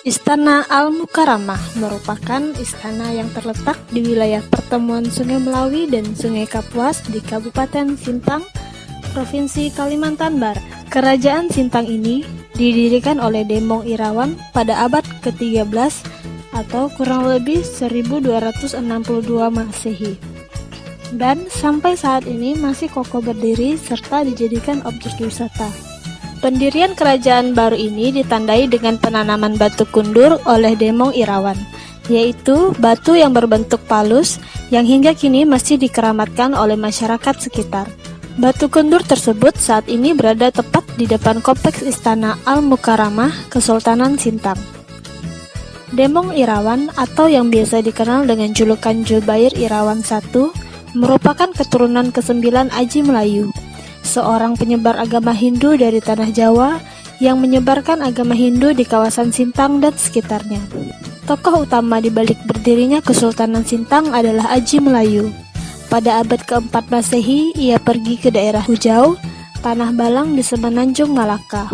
Istana Al-Mukarramah merupakan istana yang terletak di wilayah pertemuan Sungai Melawi dan Sungai Kapuas di Kabupaten Sintang, Provinsi Kalimantan Barat. Kerajaan Sintang ini didirikan oleh Demong Irawan pada abad ke-13 atau kurang lebih 1262 Masehi. Dan sampai saat ini masih kokoh berdiri serta dijadikan objek wisata. Pendirian kerajaan baru ini ditandai dengan penanaman batu kundur oleh Demong Irawan, yaitu batu yang berbentuk palus yang hingga kini masih dikeramatkan oleh masyarakat sekitar. Batu kundur tersebut saat ini berada tepat di depan kompleks Istana Al-Mukarramah, Kesultanan Sintang. Demong Irawan atau yang biasa dikenal dengan julukan Jubair Irawan I merupakan keturunan ke-9 Aji Melayu, seorang penyebar agama Hindu dari tanah Jawa yang menyebarkan agama Hindu di kawasan Sintang dan sekitarnya. Tokoh utama di balik berdirinya Kesultanan Sintang adalah Aji Melayu. Pada abad ke-4 Masehi, ia pergi ke daerah Hujau, Tanah Balang di Semenanjung Malaka,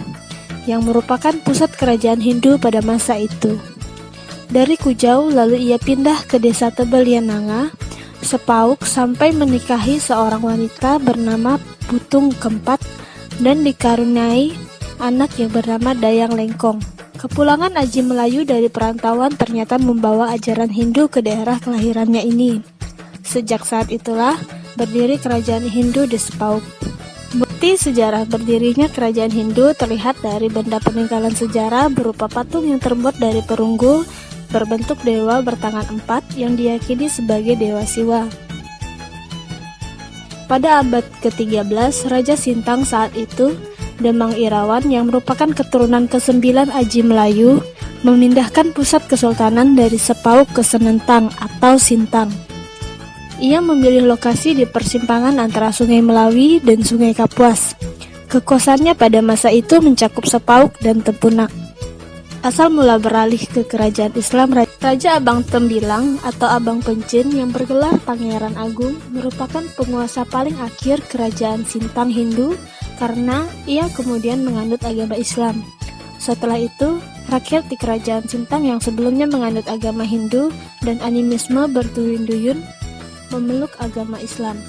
yang merupakan pusat kerajaan Hindu pada masa itu. Dari Kujau, lalu ia pindah ke desa Tebel-Yananga, Sepauk sampai menikahi seorang wanita bernama Putung Kempat dan dikaruniai anak yang bernama Dayang Lengkong. Kepulangan Aji Melayu dari perantauan ternyata membawa ajaran Hindu ke daerah kelahirannya ini. Sejak saat itulah berdiri kerajaan Hindu di Sepauk. Bukti sejarah berdirinya kerajaan Hindu terlihat dari benda peninggalan sejarah berupa patung yang terbuat dari perunggu berbentuk dewa bertangan 4 yang diyakini sebagai Dewa Siwa. Pada abad ke-13, Raja Sintang saat itu, Demong Irawan yang merupakan keturunan ke-9 Aji Melayu, memindahkan pusat kesultanan dari Sepauk ke Senentang atau Sintang. Ia memilih lokasi di persimpangan antara Sungai Melawi dan Sungai Kapuas. Kekuasaannya pada masa itu mencakup Sepauk dan Tempunak. Asal mula beralih ke kerajaan Islam, Raja Abang Tembilang atau Abang Pencin yang bergelar Pangeran Agung merupakan penguasa paling akhir kerajaan Sintang Hindu karena ia kemudian menganut agama Islam. Setelah itu, rakyat di kerajaan Sintang yang sebelumnya menganut agama Hindu dan animisme berduyun-duyun memeluk agama Islam.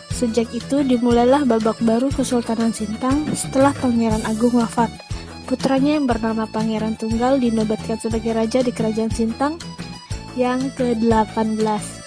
Sejak itu dimulailah babak baru Kesultanan Sintang setelah Pangeran Agung wafat. Putranya yang bernama Pangeran Tunggal dinobatkan sebagai raja di kerajaan Sintang yang ke-18.